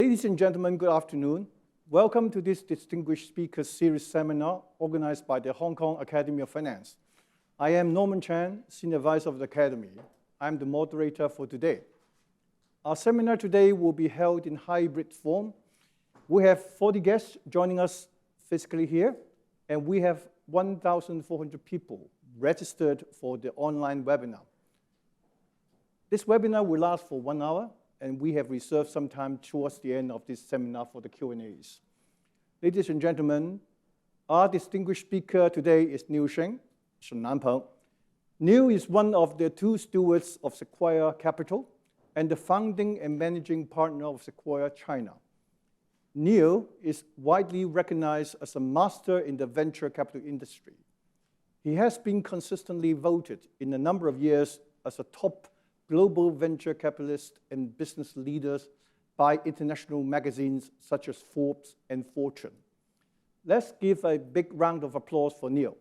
Ladies and gentlemen, good afternoon. Welcome to this Distinguished Speakers Series seminar organized by the Hong Kong Academy of Finance. I am Norman Chan, Senior Advisor of the Academy. I'm the moderator for today. Our seminar today will be held in hybrid form. We have 40 guests joining us physically here, and we have 1,400 people registered for the online webinar. This webinar will last for 1 hour, and we have reserved some time towards the end of this seminar for the Q&As. Ladies and gentlemen, our distinguished speaker today is Shen. Neil is one of the two stewards of Sequoia Capital and the founding and managing partner of Sequoia China. Neil is widely recognized as a master in the venture capital industry. He has been consistently voted in a number of years as a top global venture capitalist and business leaders by international magazines such as Forbes and Fortune. Let's give a big round of applause for Neil.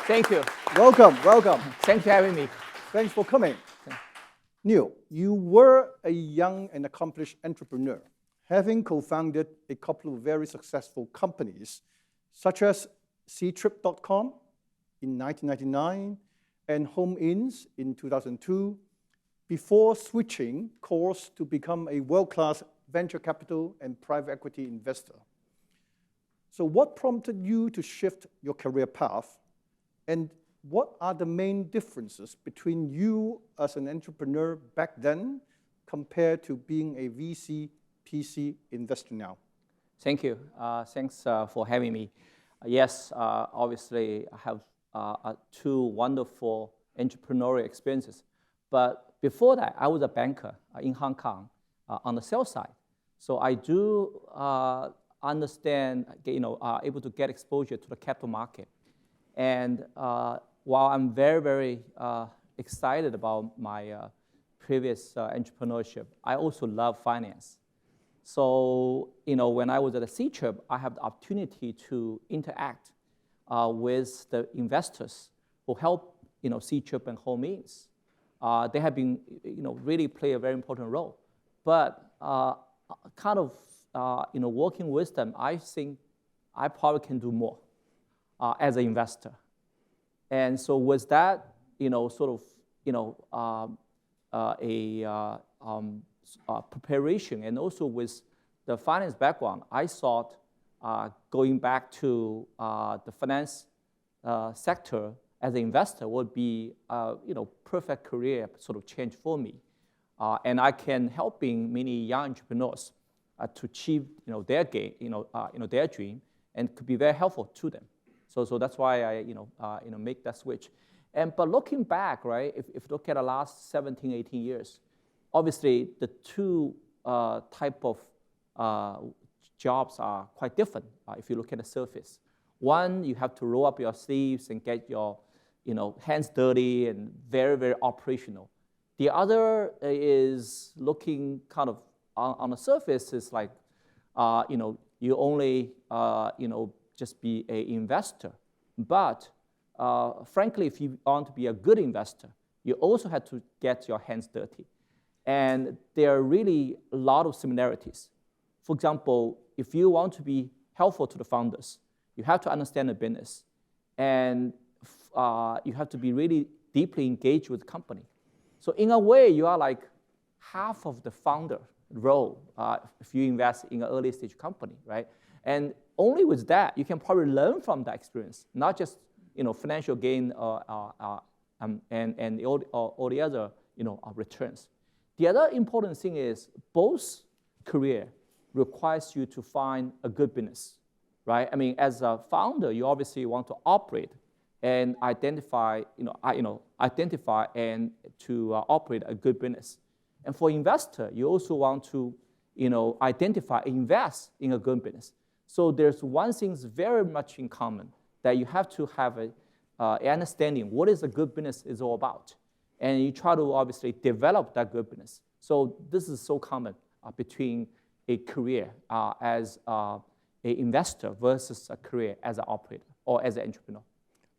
Thank you. Welcome, welcome. Thanks for having me. Thanks for coming. Neil, you were a young and accomplished entrepreneur, having co-founded a couple of very successful companies, such as Ctrip.com in 1999 and Home Inns in 2002, before switching course to become a world-class venture capital and private equity investor. So what prompted you to shift your career path, and what are the main differences between you as an entrepreneur back then compared to being a VC, PC investor now? Thank you. Thanks for having me. Yes, obviously I have two wonderful entrepreneurial experiences. But before that, I was a banker in Hong Kong on the sales side. So I do understand, able to get exposure to the capital market. And while I'm very, very excited about my previous entrepreneurship, I also love finance. So, when I was at a Ctrip, I have the opportunity to interact with the investors who help, Ctrip and Home Inns. They have been, really play a very important role. But working with them, I think I probably can do more as an investor. And so with that, preparation, and also with the finance background, I thought going back to the finance sector as an investor would be, perfect career sort of change for me, and I can helping many young entrepreneurs to achieve, their gain, their dream, and could be very helpful to them. So that's why I, make that switch. But looking back, right, if you look at the last 17, 18 years, obviously the two type of jobs are quite different if you look at the surface. One, you have to roll up your sleeves and get your hands dirty and very, very operational. The other is looking kind of on the surface is like, you only, just be an investor. But frankly, if you want to be a good investor, you also have to get your hands dirty. And there are really a lot of similarities. For example, if you want to be helpful to the founders, you have to understand the business, and you have to be really deeply engaged with the company. So in a way, you are like half of the founder role if you invest in an early stage company, right? And only with that, you can probably learn from that experience, not just financial gain and all the other returns. The other important thing is both career requires you to find a good business, right? I mean, as a founder, you obviously want to operate and identify, identify and to operate a good business. And for investor, you also want to, identify and invest in a good business. So there's one thing very much in common, that you have to have an understanding what is a good business is all about. And you try to obviously develop that good business. So this is so common between a career as an investor versus a career as an operator or as an entrepreneur.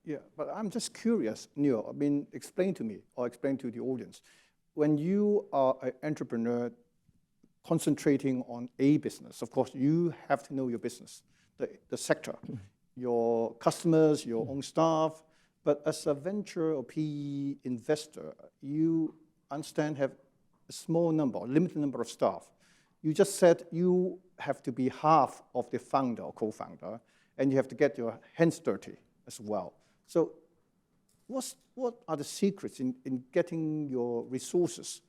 Yeah, but I'm just curious, Neil, I mean, explain to me or explain to the audience. When you are an entrepreneur, concentrating on a business. Of course, you have to know your business, the sector, your customers, your own staff. But as a venture or PE investor, you understand have a small number, a limited number of staff. You just said you have to be half of the founder or co-founder, and you have to get your hands dirty as well. So what are the secrets in getting your resources,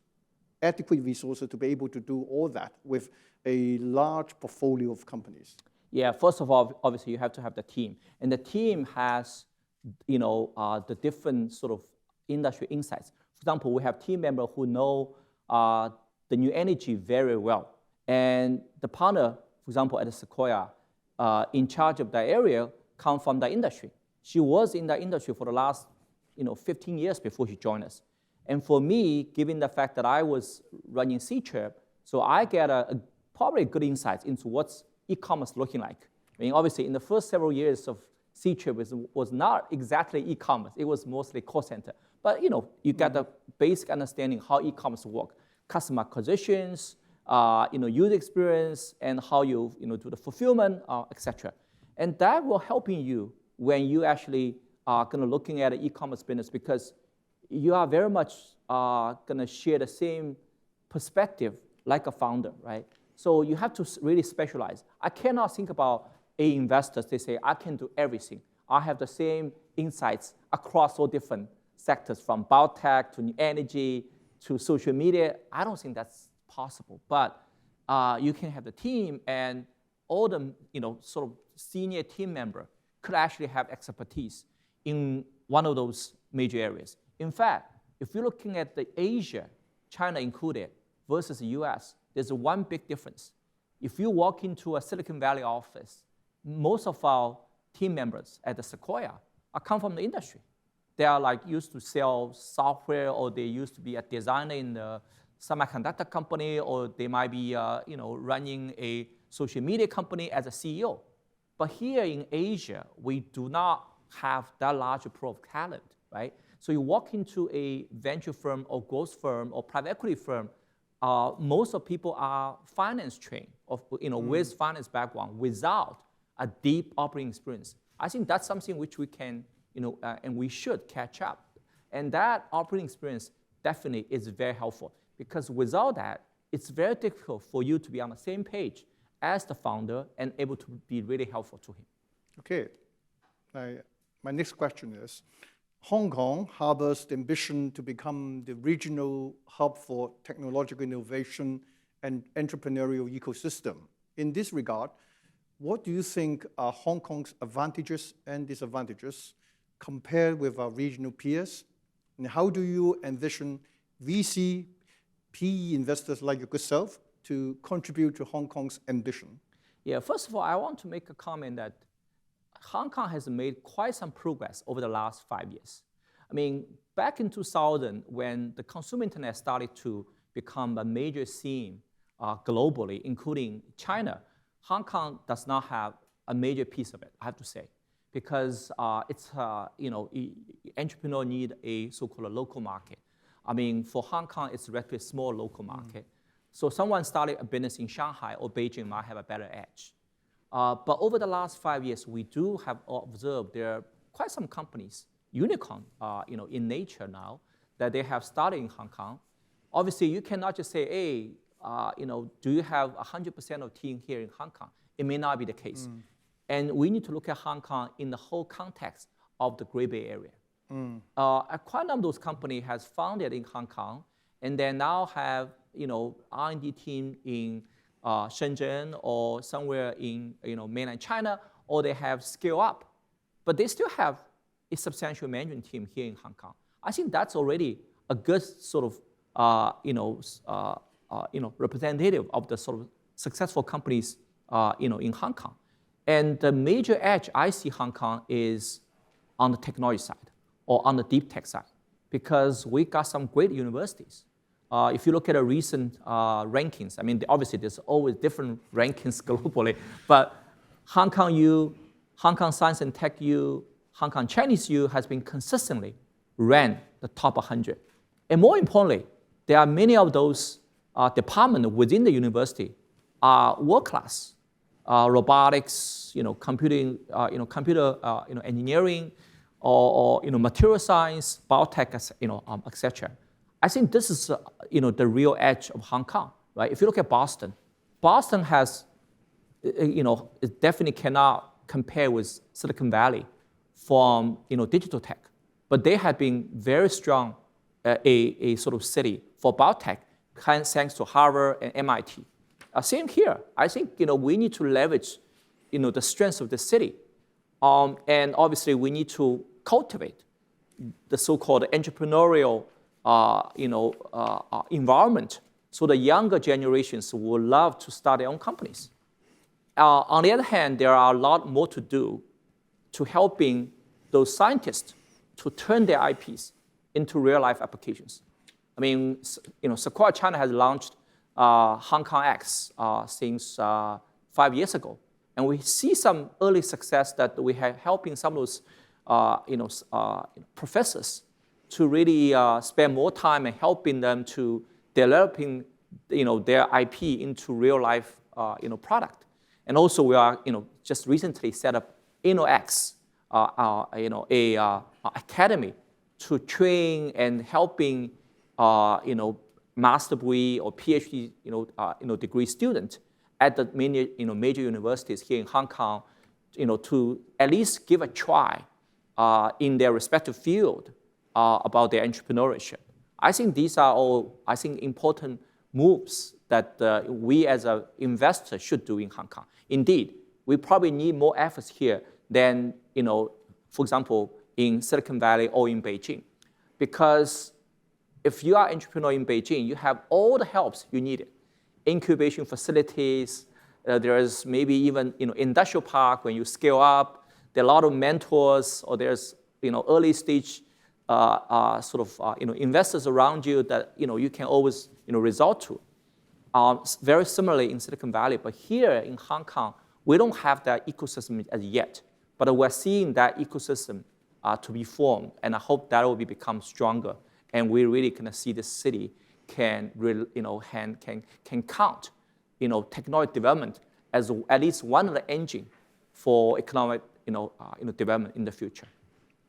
adequate resources, to be able to do all that with a large portfolio of companies? Yeah, first of all, obviously you have to have the team. And the team has, the different sort of industry insights. For example, we have team members who know the new energy very well. And the partner, for example, at Sequoia, in charge of that area, come from the industry. She was in the industry for the last 15 years before she joined us. And for me, given the fact that I was running C-Chip, so I get probably good insights into what's e-commerce looking like. I mean, obviously, in the first several years of C-Chip, was not exactly e-commerce. It was mostly call center. But you get the basic understanding how e-commerce work, customer acquisitions, user experience, and how you do the fulfillment, etc. And that will helping you when you actually are going to looking at an e-commerce business, because you are very much going to share the same perspective like a founder, right? So you have to really specialize. I cannot think about investors. They say, I can do everything. I have the same insights across all different sectors, from biotech to energy to social media. I don't think that's possible. But you can have the team, and all the sort of senior team member could actually have expertise in one of those major areas. In fact, if you're looking at the Asia, China included, versus the US, there's one big difference. If you walk into a Silicon Valley office, most of our team members at the Sequoia come from the industry. They are used to sell software, or they used to be a designer in the semiconductor company, or they might be running a social media company as a CEO. But here in Asia, we do not have that large pool of talent, right? So you walk into a venture firm or growth firm or private equity firm, most of people are finance trained, with finance background, without a deep operating experience. I think that's something which we can, and we should catch up. And that operating experience definitely is very helpful, because without that, it's very difficult for you to be on the same page as the founder and able to be really helpful to him. Okay. My next question is, Hong Kong harbors the ambition to become the regional hub for technological innovation and entrepreneurial ecosystem. In this regard, what do you think are Hong Kong's advantages and disadvantages compared with our regional peers? And how do you envision VC, PE investors like yourself to contribute to Hong Kong's ambition? Yeah, first of all, I want to make a comment that Hong Kong has made quite some progress over the last 5 years. I mean, back in 2000, when the consumer internet started to become a major theme globally, including China, Hong Kong does not have a major piece of it, I have to say, because entrepreneurs need a so-called local market. I mean, for Hong Kong, it's a relatively small local market. So someone started a business in Shanghai or Beijing might have a better edge. But over the last 5 years, we do have observed there are quite some companies, unicorn, in nature now, that they have started in Hong Kong. Obviously, you cannot just say, hey, do you have 100% of team here in Hong Kong? It may not be the case. And we need to look at Hong Kong in the whole context of the Great Bay Area. Quite a number of those companies has founded in Hong Kong, and they now have R&D team in Shenzhen or somewhere in mainland China, or they have scaled up, but they still have a substantial management team here in Hong Kong. I think that's already a good sort of representative of the sort of successful companies in Hong Kong. And the major edge I see Hong Kong is on the technology side or on the deep tech side, because we got some great universities. If you look at the recent rankings, I mean, obviously there's always different rankings globally, but Hong Kong U, Hong Kong Science and Tech U, Hong Kong Chinese U has been consistently ranked the top 100. And more importantly, there are many of those department within the university are world class. Robotics, computing, computer, engineering, or material science, biotech, etc. I think this is, the real edge of Hong Kong, right? If you look at Boston, Boston has, it definitely cannot compare with Silicon Valley from, digital tech, but they have been very strong, a sort of city for biotech, thanks to Harvard and MIT. Same here. I think, we need to leverage, the strengths of the city, and obviously we need to cultivate the so-called entrepreneurial, environment, so the younger generations will love to start their own companies. On the other hand, there are a lot more to do to helping those scientists to turn their IPs into real-life applications. I mean, Sequoia China has launched Hong Kong X since 5 years ago, and we see some early success that we have helping some of those, professors to really spend more time and helping them to developing, their IP into real-life, product. And also, we are, just recently set up InnoX, a academy to train and helping, master degree or PhD, degree student at the major universities here in Hong Kong, to at least give a try in their respective field about their entrepreneurship. I think these are all, important moves that we as an investor should do in Hong Kong. Indeed, we probably need more efforts here than, for example, in Silicon Valley or in Beijing. Because if you are an entrepreneur in Beijing, you have all the helps you needed. Incubation facilities, there's maybe even, industrial park when you scale up. There are a lot of mentors, or there's, early stage investors around you that, you can always, resort to. Very similarly in Silicon Valley, but here in Hong Kong, we don't have that ecosystem as yet. But we're seeing that ecosystem to be formed, and I hope that will become stronger. And we really can see the city can count, technology development as at least one of the engine for economic, development in the future.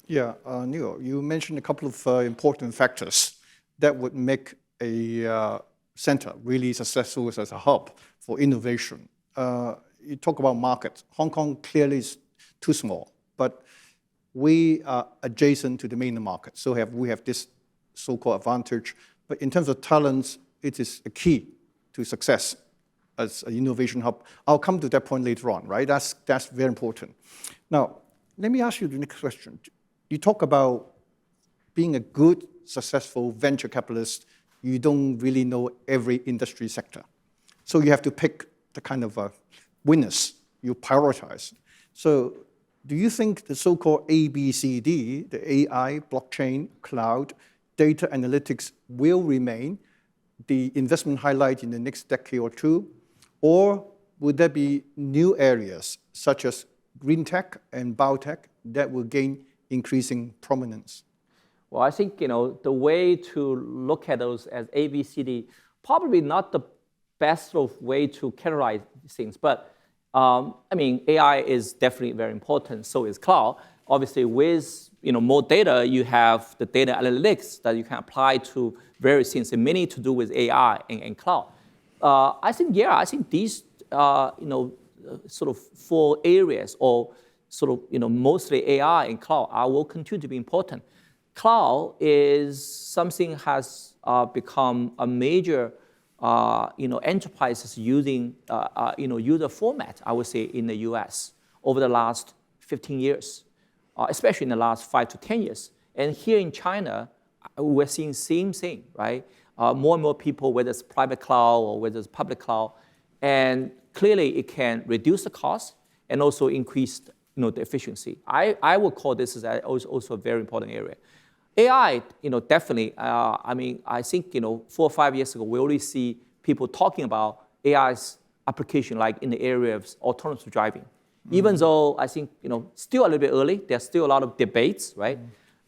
Yeah, Neil, you mentioned a couple of important factors that would make a center really successful as a hub for innovation. You talk about markets. Hong Kong clearly is too small, but we are adjacent to the mainland market, so we have this so-called advantage. But in terms of talents, it is a key to success as an innovation hub. I'll come to that point later on, right? That's very important. Now, let me ask you the next question. You talk about being a good, successful venture capitalist. You don't really know every industry sector. So you have to pick the kind of winners you prioritize. So do you think the so-called ABCD, the AI, blockchain, cloud, data analytics will remain the investment highlight in the next decade or two? Or would there be new areas such as green tech and biotech that will gain increasing prominence? Well, I think, the way to look at those as ABCD, probably not the best sort of way to categorize things. But, AI is definitely very important. So is cloud. Obviously, with, more data, you have the data analytics that you can apply to various things, and many to do with AI and cloud. I think these, sort of 4 areas, or sort of, mostly AI and cloud, will continue to be important. Cloud is something has become a major, enterprises using, user format, I would say, in the US over the last 15 years, especially in the last 5 to 10 years. And here in China, we're seeing same thing, right? More and more people, whether it's private cloud or whether it's public cloud, and clearly it can reduce the cost and also increase, the efficiency. I would call this as also a very important area. AI, definitely. I think 4 or 5 years ago, we already see people talking about AI's application, like in the area of autonomous driving. Even though I think still a little bit early, there's still a lot of debates, right?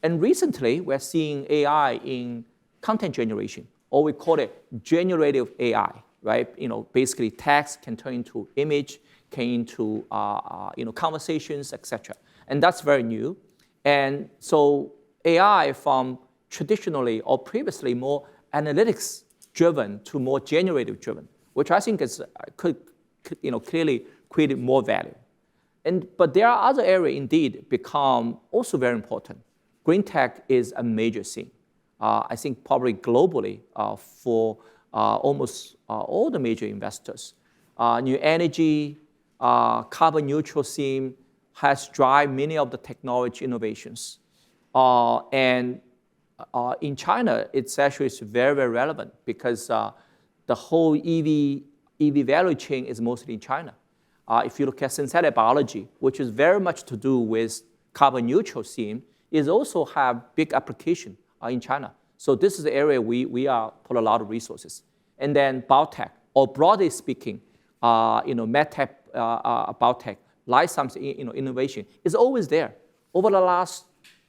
And recently, we're seeing AI in content generation, or we call it generative AI, right? Basically text can turn into image, can into conversations, etc. And that's very new. And so AI from traditionally or previously more analytics driven to more generative driven, which I think could clearly create more value. But there are other areas indeed become also very important. Green tech is a major thing. I think probably globally for almost all the major investors. New energy, carbon neutral theme has driven many of the technology innovations. And in China, it's actually very, very relevant because the whole EV value chain is mostly in China. If you look at synthetic biology, which is very much to do with carbon neutral theme, is also have big application in China. So this is the area we are put a lot of resources. And then biotech, or broadly speaking, medtech, biotech, life science innovation is always there. Over the last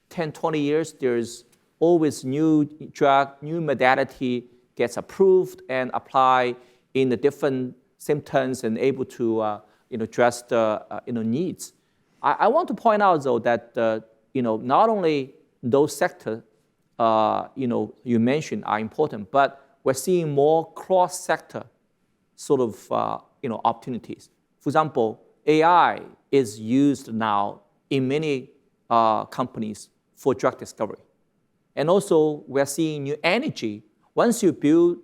10, 20 years, there's always new drug, new modality gets approved and applied in the different symptoms and able to address the needs. I want to point out though that not only those sectors you mentioned are important, but we're seeing more cross-sector sort of opportunities. For example, AI is used now in many companies for drug discovery. And also, we're seeing new energy. Once you build,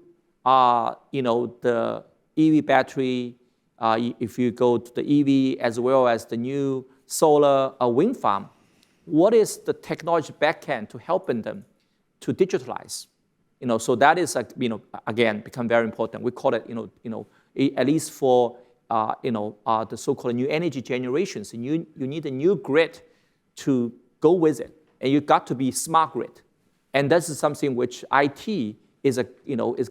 the EV battery, if you go to the EV as well as the new solar wind farm, what is the technology backend to helping them to digitalize? So that is, again, become very important. We call it, at least for, the so-called new energy generations. And you need a new grid to go with it, and you got to be smart grid. And this is something which IT is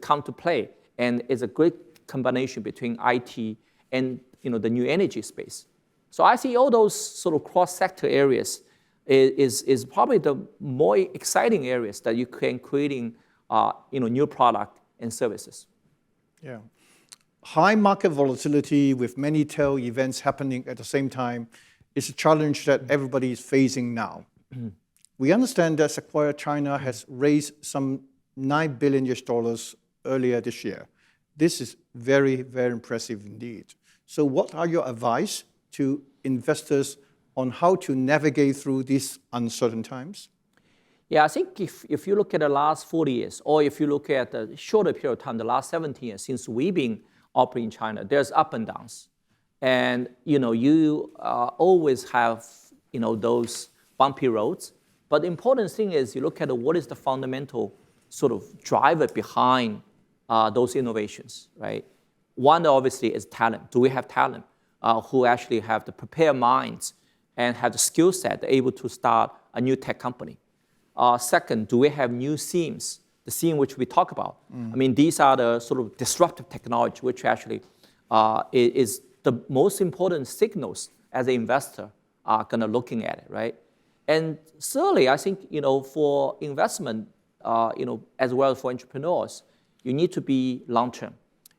come to play, and is a great combination between IT and the new energy space. So I see all those sort of cross-sector areas is probably the more exciting areas that you can creating new product and services. Yeah. High market volatility with many tail events happening at the same time is a challenge that everybody is facing now. We understand that Sequoia China has raised some $9 billion earlier this year. This is very, very impressive indeed. So what are your advice to investors on how to navigate through these uncertain times? Yeah, I think if you look at the last 40 years, or if you look at the shorter period of time, the last 17 years since we've been operating in China, there's up and downs. And you always have those bumpy roads. But the important thing is you look at what is the fundamental sort of driver behind those innovations, right? One obviously is talent. Do we have talent who actually have the prepared minds and have the skill set able to start a new tech company? Second, do we have new themes? The theme which we talk about. I mean, these are the sort of disruptive technology which actually is the most important signals as an investor are kind of looking at it, right? And thirdly, I think for investment, as well as for entrepreneurs, you need to be long-term.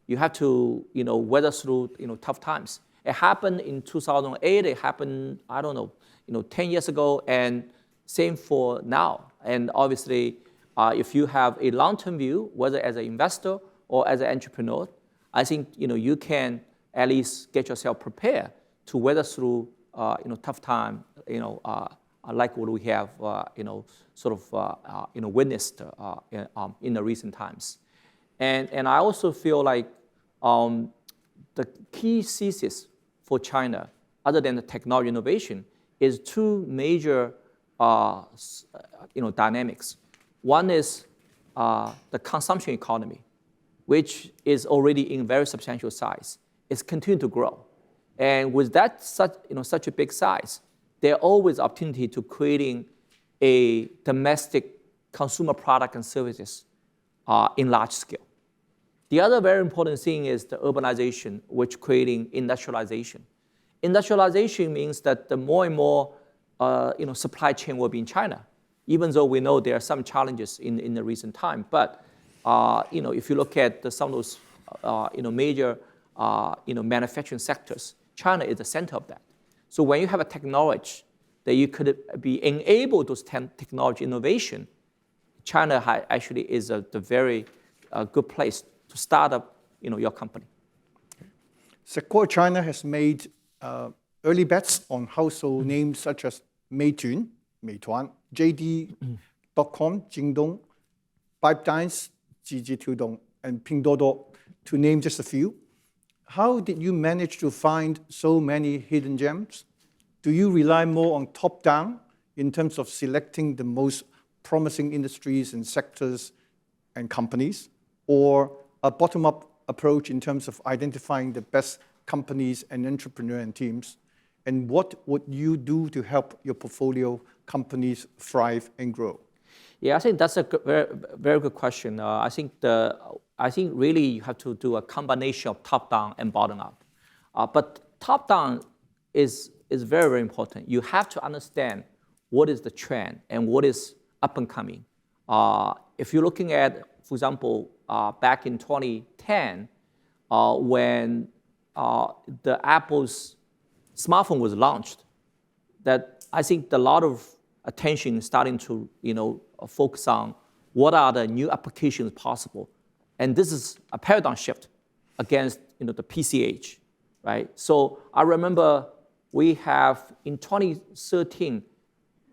You have to weather through tough times. It happened in 2008. It happened 10 years ago, and same for now. And obviously, if you have a long-term view, whether as an investor or as an entrepreneur, I think you can at least get yourself prepared to weather through tough time. Like what we have witnessed in the recent times. And I also feel like the key thesis for China, other than the technology innovation, is two major dynamics. One is the consumption economy, which is already in very substantial size. It's continuing to grow. And with that such a big size, there are always opportunity to creating a domestic consumer product and services in large scale. The other very important thing is the urbanization, which creating industrialization. Industrialization means that the more and more supply chain will be in China, even though we know there are some challenges in the recent time. But if you look at some of those major manufacturing sectors, China is the center of that. So when you have a technology that you could be enable those technology innovation, China actually is the very good place to start up your company. Sequoia China has made early bets on household names such as Meituan, JD.com, Jingdong, ByteDance, Jiji and Pinduoduo, to name just a few. How did you manage to find so many hidden gems? Do you rely more on top-down in terms of selecting the most promising industries and sectors and companies, or a bottom-up approach in terms of identifying the best companies and entrepreneurs and teams? And what would you do to help your portfolio companies thrive and grow? Yeah, I think that's a very, very good question. I think really you have to do a combination of top-down and bottom-up. But top-down is very, very important. You have to understand what is the trend and what is up and coming. If you're looking at, for example, back in 2010, when the Apple's smartphone was launched, that I think a lot of attention is starting to focus on what are the new applications possible. And this is a paradigm shift against the PC age, right? So I remember we have, in 2013,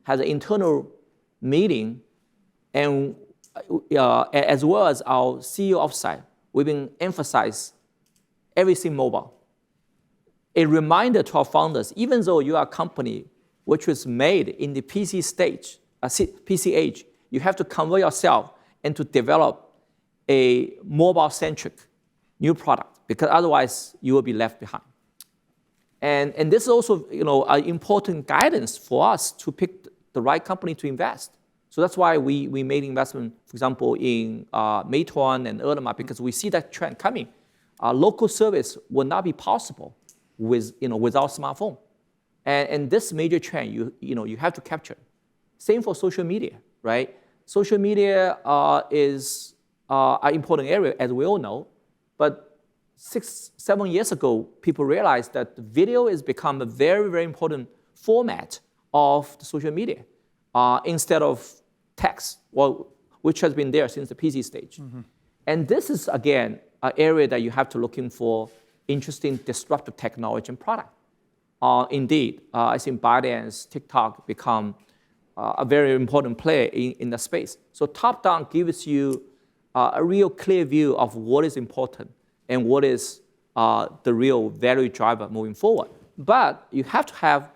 had an internal meeting, and as well as our CEO offsite, we've been emphasizing everything mobile. A reminder to our founders, even though you are a company which was made in the PC stage, PC age, you have to convert yourself and to develop a mobile-centric new product, because otherwise you will be left behind. And this is also an important guidance for us to pick the right company to invest. So that's why we made investment, for example, in Meituan and Ele.me, because we see that trend coming. Local service will not be possible without smartphone. And this major trend, you have to capture. Same for social media, right? Social media is an important area, as we all know. But 6-7 years ago, people realized that the video has become a very, very important format of the social media instead of text, which has been there since the PC stage. Mm-hmm. And this is, again, an area that you have to look in for interesting disruptive technology and product. Indeed, I think ByteDance, TikTok become a very important player in the space. So top-down gives you a real clear view of what is important and what is the real value driver moving forward. But you have to have,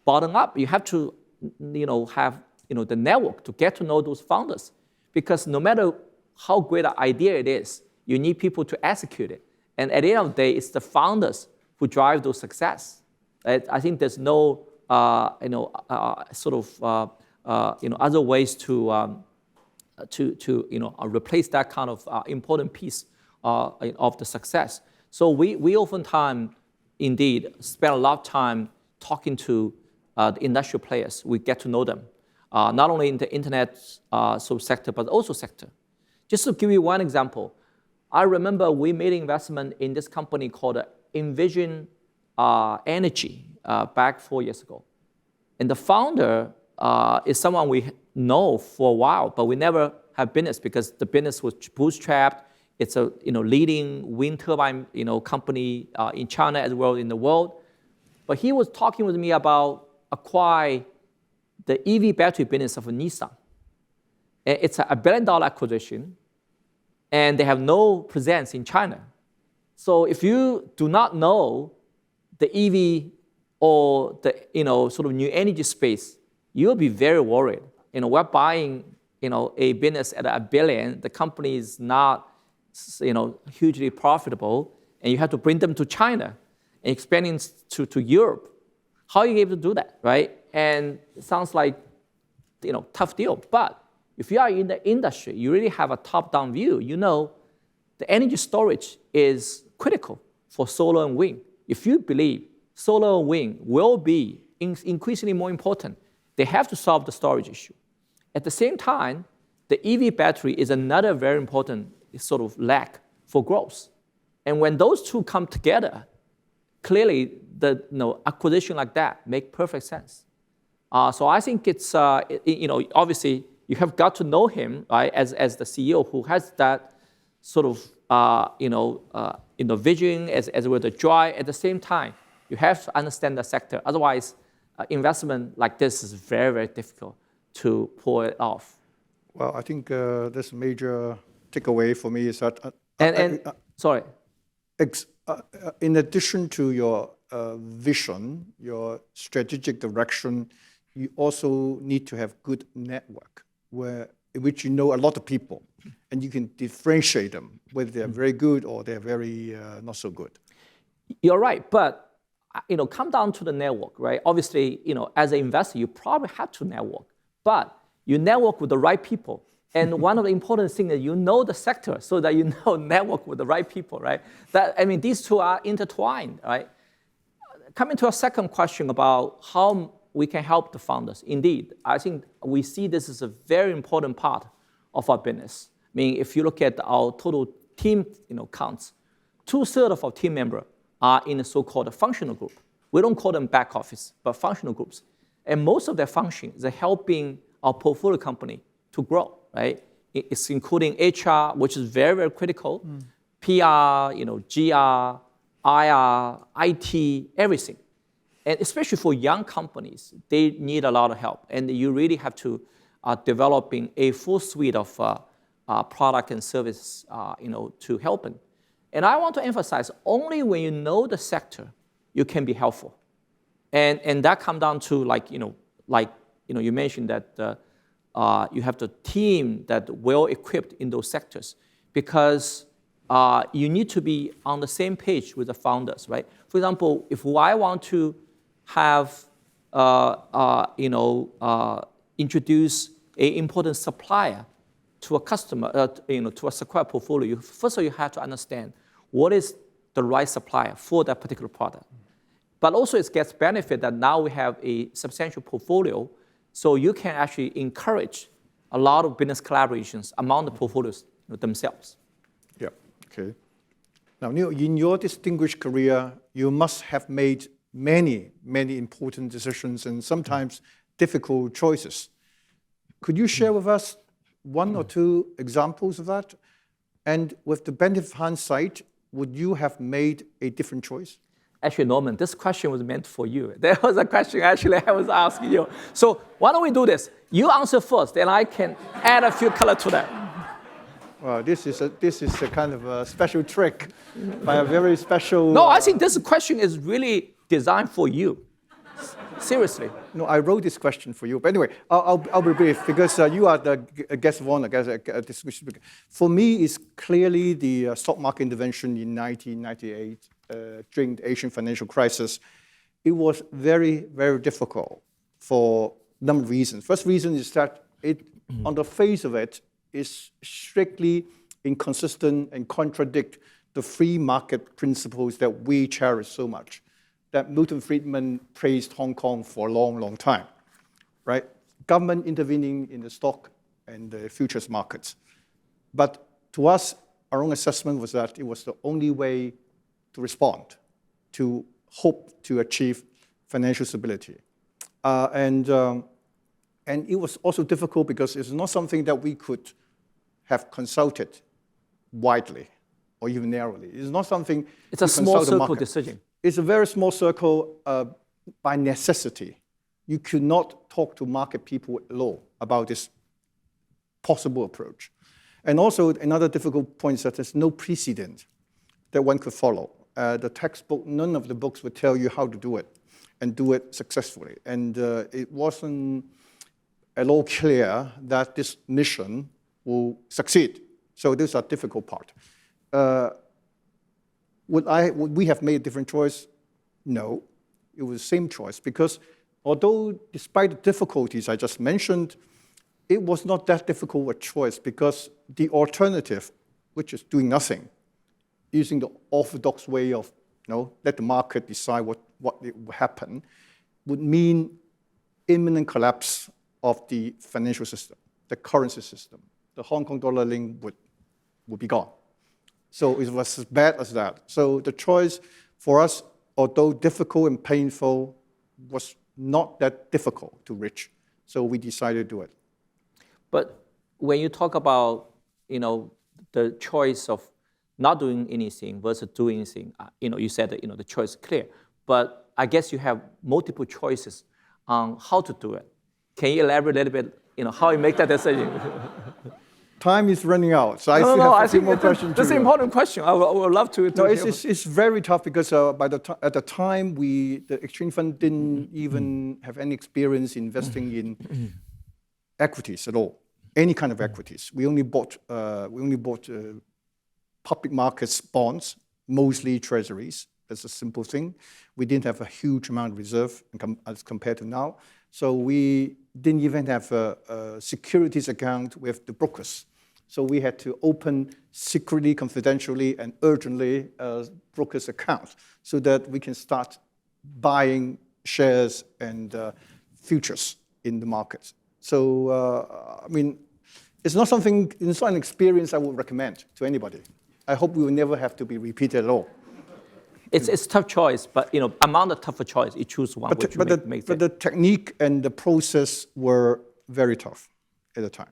bottom-up. You have to, have, the network to get to know those founders, because no matter how great an idea it is, you need people to execute it. And at the end of the day, it's the founders who drive those success. I think there's no, other ways to replace that kind of important piece of the success. So we oftentimes, indeed, spend a lot of time talking to the industrial players. We get to know them, not only in the internet sector, but also sector. Just to give you one example, I remember we made an investment in this company called Envision Energy back 4 years ago. And the founder is someone we know for a while, but we never have business because the business was bootstrapped. It's a leading wind turbine company in China as well as in the world. But he was talking with me about acquire the EV battery business of Nissan. It's a $1 billion acquisition, and they have no presence in China. So if you do not know the EV or the sort of new energy space, you'll be very worried. We're buying a business at $1 billion. The company is not hugely profitable, and you have to bring them to China and expanding to Europe. How are you able to do that, right? And it sounds like tough deal. But if you are in the industry, you really have a top-down view. The energy storage is critical for solar and wind. If you believe solar and wind will be increasingly more important, they have to solve the storage issue. At the same time, the EV battery is another very important sort of leg for growth. And when those two come together, clearly the acquisition like that make perfect sense. So I think it's obviously you have got to know him, right, as the CEO who has that sort of vision as well the joy. At the same time, you have to understand the sector. Otherwise, investment like this is very, very difficult to pull it off. Well, I think this major takeaway for me is that sorry. In addition to your vision, your strategic direction, you also need to have good network in which you know a lot of people, and you can differentiate them, whether they're very good or they're very not so good. You're right, but come down to the network, right? Obviously, as an investor, you probably have to network, but you network with the right people. And one of the important things is you know the sector so that you network with the right people, right? These two are intertwined, right? Coming to a second question about how we can help the founders. Indeed, I think we see this as a very important part of our business. If you look at our total team counts, 2/3 of our team members are in a so-called functional group. We don't call them back office, but functional groups. And most of their function is helping our portfolio company to grow, right? It's including HR, which is very, very critical, PR, GR, IR, IT, everything. And especially for young companies, they need a lot of help. And you really have to developing a full suite of product and service, to help them. And I want to emphasize, only when you know the sector, you can be helpful. And that comes down to you mentioned that you have the team that well equipped in those sectors, because you need to be on the same page with the founders, right? For example, if I want to have introduce an important supplier to a customer, to a Sequoia portfolio, first of all, you have to understand what is the right supplier for that particular product. But also it gets benefit that now we have a substantial portfolio, so you can actually encourage a lot of business collaborations among the portfolios themselves. Yeah, okay. Now, Neil, in your distinguished career, you must have made many, many important decisions and sometimes difficult choices. Could you share with us one or two examples of that? And with the benefit of hindsight, would you have made a different choice? Actually, Norman, this question was meant for you. There was a question actually I was asking you. So why don't we do this? You answer first, and I can add a few color to that. Well, this is a kind of a special trick by a very special... No, I think this question is really designed for you. Seriously. No, I wrote this question for you. But anyway, I'll be brief, because you are the guest of honor. For me, it's clearly the stock market intervention in 1998 during the Asian financial crisis. It was very, very difficult for a number of reasons. First reason is that on the face of it, is strictly inconsistent and contradict the free market principles that we cherish so much, that Milton Friedman praised Hong Kong for a long, long time, right? Government intervening in the stock and the futures markets. But to us, our own assessment was that it was the only way to respond, to hope to achieve financial stability. And it was also difficult because it's not something that we could have consulted widely or even narrowly. It's not something... It's a small circle decision. It's a very small circle by necessity. You could not talk to market people at all about this possible approach. And also another difficult point is that there's no precedent that one could follow. The textbook, none of the books would tell you how to do it and do it successfully. And it wasn't at all clear that this mission will succeed. So this is a difficult part. Would we have made a different choice? No, it was the same choice, because although despite the difficulties I just mentioned, it was not that difficult a choice, because the alternative, which is doing nothing, using the orthodox way of let the market decide what will happen, would mean imminent collapse of the financial system, the currency system. the Hong Kong dollar link would be gone. So it was as bad as that. So the choice for us, although difficult and painful, was not that difficult to reach. So we decided to do it. But when you talk about, the choice of not doing anything versus doing anything, you said that, the choice is clear. But I guess you have multiple choices on how to do it. Can you elaborate a little bit, how you make that decision? Time is running out, so I still have a few more questions. That's an important question. I would love to. No, it's very tough because at the time the exchange fund didn't even have any experience investing in equities at all, any kind of equities. We only bought public markets bonds, mostly treasuries. That's a simple thing. We didn't have a huge amount of reserve as compared to now. So we didn't even have a securities account with the brokers. So we had to open secretly, confidentially, and urgently a broker's account so that we can start buying shares and futures in the markets. So, it's not an experience I would recommend to anybody. I hope we will never have to be repeated at all. It's a tough choice, but among the tougher choice, you choose one which makes But the technique and the process were very tough at the time.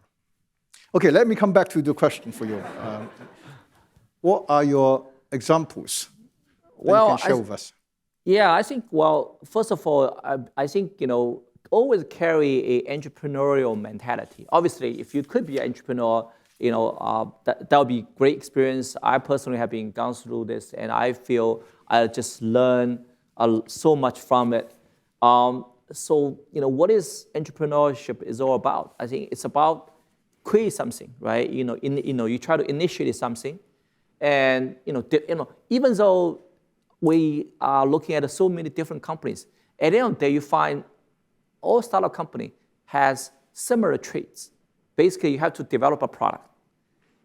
Okay, let me come back to the question for you. What are your examples that you can share with us? Yeah, I think, first of all, I think, always carry an entrepreneurial mentality. Obviously, if you could be an entrepreneur, that would be great experience. I personally have been gone through this, and I feel I just learn so much from it. So, what is entrepreneurship is all about? I think it's about create something, right? You try to initiate something, and even though we are looking at so many different companies, at the end of the day, you find all startup company has similar traits. Basically, you have to develop a product,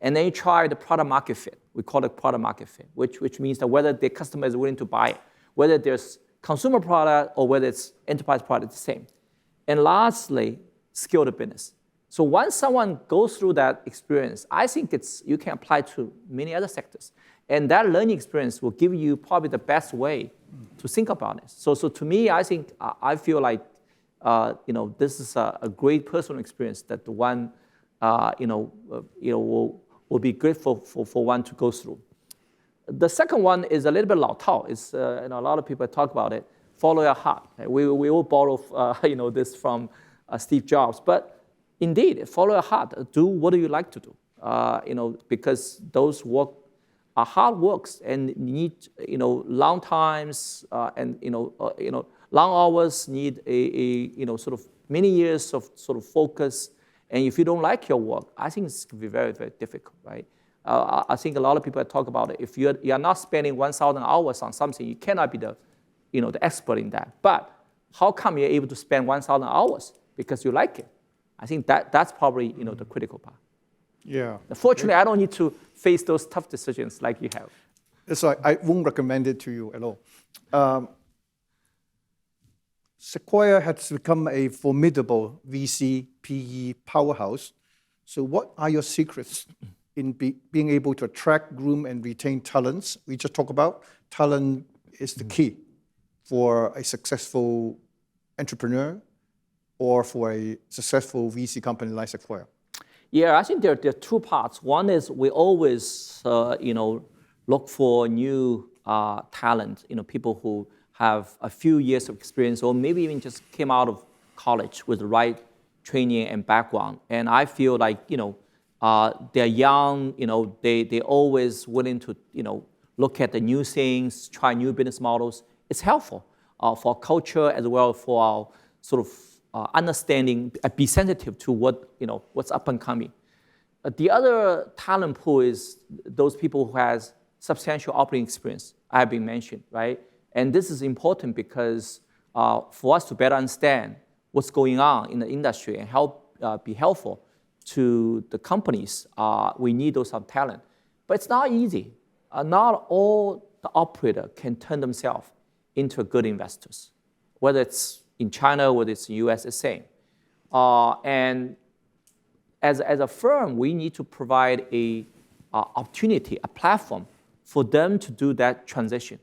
and then you try the product market fit. We call it product market fit, which means that whether the customer is willing to buy it, whether there's consumer product or whether it's enterprise product, it's the same. And lastly, scale the business. So once someone goes through that experience, I think you can apply to many other sectors. And that learning experience will give you probably the best way to think about it. So to me, I think I feel like this is a great personal experience that the one will be great for one to go through. The second one is a little bit lao tao. It's a lot of people talk about it. Follow your heart. We all borrow this from Steve Jobs, but indeed, follow your heart. Do what do you like to do? Because those work are hard works and need long times and long hours. Need a sort of many years of sort of focus. And if you don't like your work, I think it's going to be very, very difficult, right? I think a lot of people talk about it. If you are not spending 1,000 hours on something, you cannot be the expert in that. But how come you're able to spend 1,000 hours? Because you like it. I think that's probably the critical part. Yeah. Fortunately, I don't need to face those tough decisions like you have. So I won't recommend it to you at all. Sequoia has become a formidable VC PE powerhouse. So what are your secrets in being able to attract, groom, and retain talents? We just talked about talent is the key for a successful entrepreneur or for a successful VC company like Sequoia. Yeah, I think there are two parts. One is we always look for new talent, people who have a few years of experience or maybe even just came out of college with the right training and background. And I feel like, they're young, they're always willing to, look at the new things, try new business models. It's helpful for culture as well for our sort of understanding, be sensitive to what's up and coming. The other talent pool is those people who has substantial operating experience, I have been mentioned, right? And this is important because for us to better understand what's going on in the industry and be helpful to the companies, we need those type of talent. But it's not easy. Not all the operator can turn themselves into good investors, whether it's in China, whether it's in the US, the same. And as a firm, we need to provide a opportunity, a platform for them to do that transition.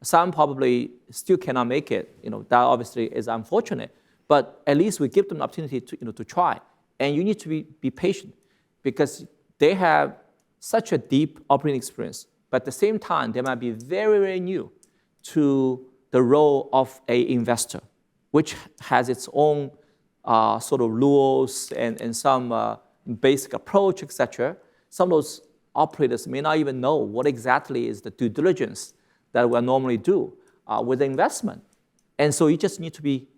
Some probably still cannot make it. That obviously is unfortunate. But at least we give them the opportunity to try. And you need to be patient because they have such a deep operating experience. But at the same time, they might be very, very new to the role of an investor, which has its own sort of rules and some basic approach, et cetera. Some of those operators may not even know what exactly is the due diligence that we normally do with the investment. And so you just need to be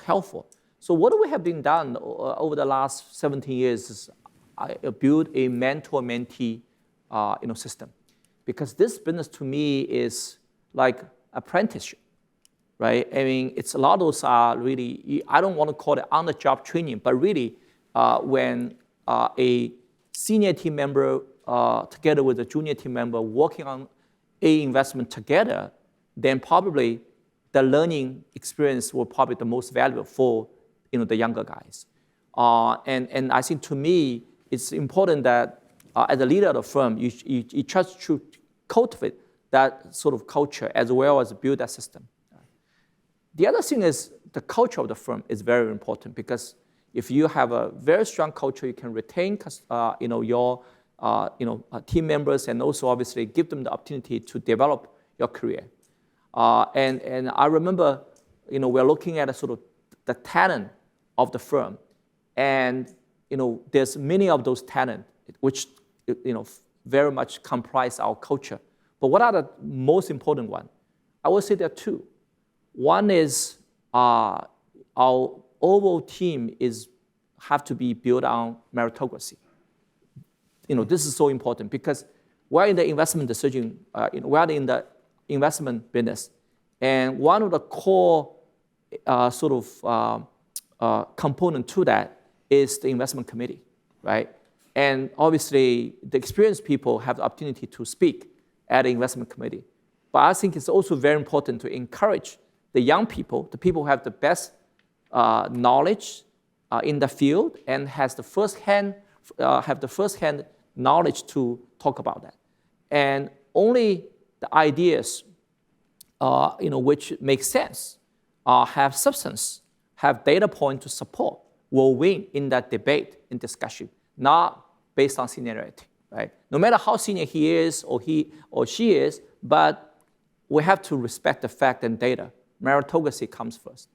helpful. So what we have been done over the last 17 years is build a mentor-mentee system. Because this business to me is like apprenticeship, right? I mean, it's a lot of those are really, I don't want to call it on-the-job training, but really when a senior team member together with a junior team member working on a investment together, then probably the learning experience will probably be the most valuable for the younger guys. And I think to me, it's important that as a leader of the firm, you try to cultivate that sort of culture as well as build that system. The other thing is the culture of the firm is very important because if you have a very strong culture, you can retain your team members and also obviously give them the opportunity to develop your career. And I remember, we're looking at a sort of the talent of the firm, and there's many of those talent which very much comprise our culture. But what are the most important one? I would say there are two. One is our overall team have to be built on meritocracy. This is so important because we're in the investment decision, we're in the investment business. And one of the core component to that is the investment committee, right? And obviously, the experienced people have the opportunity to speak at the investment committee. But I think it's also very important to encourage the young people, the people who have the best knowledge in the field and have the first-hand knowledge to talk about that. And only the ideas which make sense, have substance, have data point to support, will win in that debate and discussion, not based on seniority, right? No matter how senior he is or he or she is, but we have to respect the fact and data. Meritocracy comes first.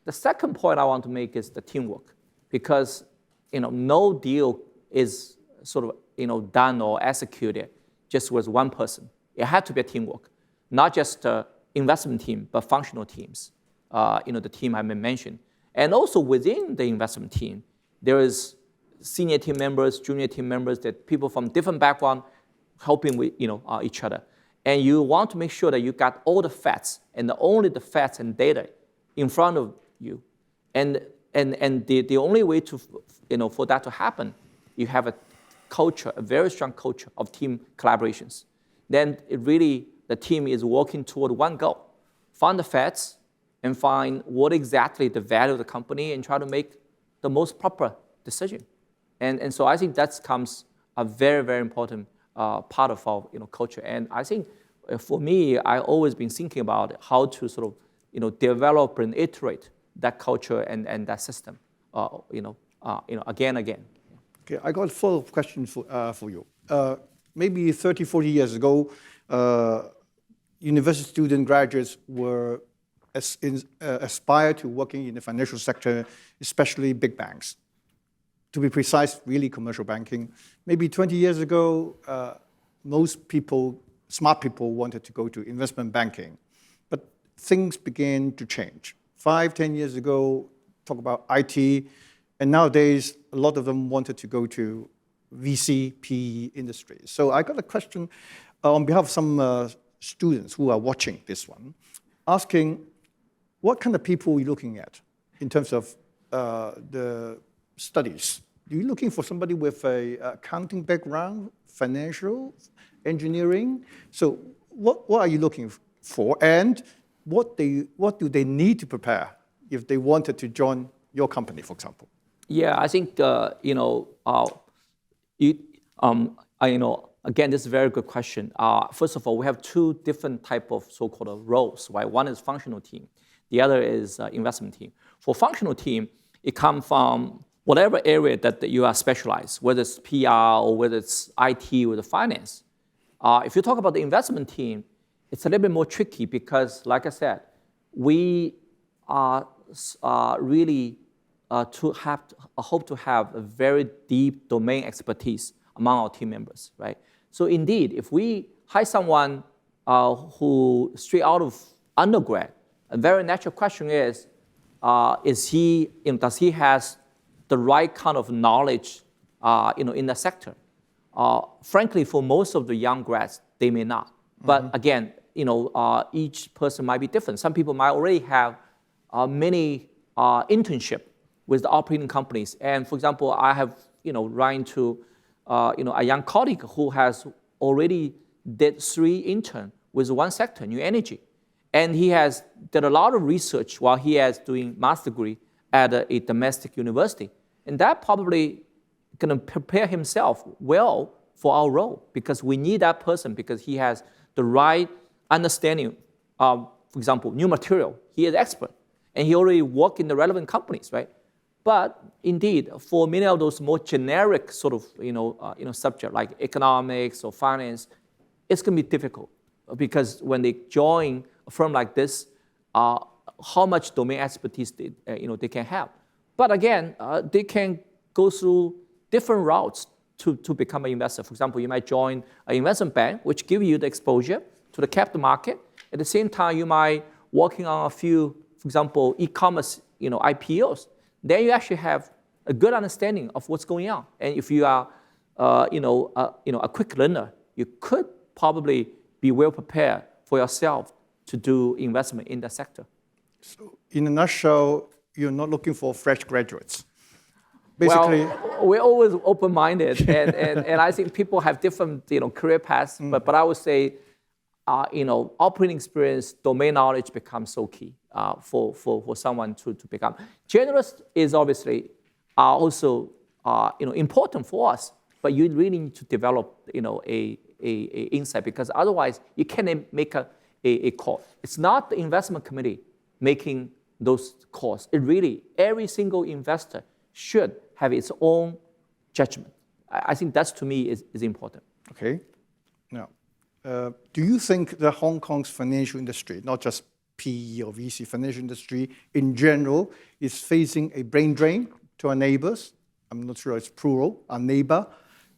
The second point I want to make is the teamwork, because no deal is sort of done or executed just with one person. It had to be a teamwork, not just the investment team, but functional teams. The team I mentioned, and also within the investment team, there is senior team members, junior team members, that people from different backgrounds helping with each other. And you want to make sure that you got all the facts and only the facts and data in front of you. And the only way to for that to happen, you have a culture, a very strong culture of team collaborations. Then the team is working toward one goal: find the facts and find what exactly the value of the company and try to make the most proper decision. And so I think that comes a very, very important part of our culture. And I think for me, I've always been thinking about how to sort of develop and iterate that culture and that system again and again. Okay, I got a follow-up question for you. Maybe 30, 40 years ago, university student graduates were aspire to working in the financial sector, especially big banks. To be precise, really commercial banking. Maybe 20 years ago, most people, smart people, wanted to go to investment banking. But things began to change. 5, 10 years ago, talk about IT, and nowadays, a lot of them wanted to go to VC, PE industries. So I got a question on behalf of some students who are watching this one, asking what kind of people are you looking at in terms of the studies? Are you looking for somebody with an accounting background, financial, engineering? So what are you looking for, and what do they need to prepare if they wanted to join your company, for example? Yeah, I think you, again, this is a very good question. First of all, we have two different type of so-called roles, right? One is functional team, the other is investment team. For functional team, it comes from whatever area that you are specialized, whether it's PR or whether it's IT or the finance. If you talk about the investment team, it's a little bit more tricky because, like I said, we are really hope to have a very deep domain expertise among our team members, right? So indeed, if we hire someone who straight out of undergrad, a very natural question is he, does he has the right kind of knowledge, in the sector? Frankly, for most of the young grads, they may not. But again, each person might be different. Some people might already have many internship with the operating companies. And for example, I have run into a young colleague who has already did 3 intern with one sector, new energy. And he has did a lot of research while he is doing master degree at a domestic university. And that probably going to prepare himself well for our role because we need that person because he has the right understanding of, for example, new material. He is expert and he already worked in the relevant companies, right? But indeed, for many of those more generic sort of subject like economics or finance, it's going to be difficult because when they join a firm like this, how much domain expertise they can have. But again, they can go through different routes to become an investor. For example, you might join an investment bank, which give you the exposure to the capital market. At the same time, you might working on a few, for example, e-commerce IPOs. Then you actually have a good understanding of what's going on. And if you are a quick learner, you could probably be well prepared for yourself to do investment in the sector. So in a nutshell, you're not looking for fresh graduates. Basically, well, we're always open-minded, and I think people have different career paths. But I would say, operating experience, domain knowledge becomes so key for someone to become. Generalist is obviously also important for us, but you really need to develop a insight because otherwise you can't make a call. It's not the investment committee making those calls. It really every single investor should have its own judgment. I think that's, to me, is important. Okay. Now, do you think that Hong Kong's financial industry, not just PE or VC, financial industry in general, is facing a brain drain to our neighbors? I'm not sure it's plural, our neighbor.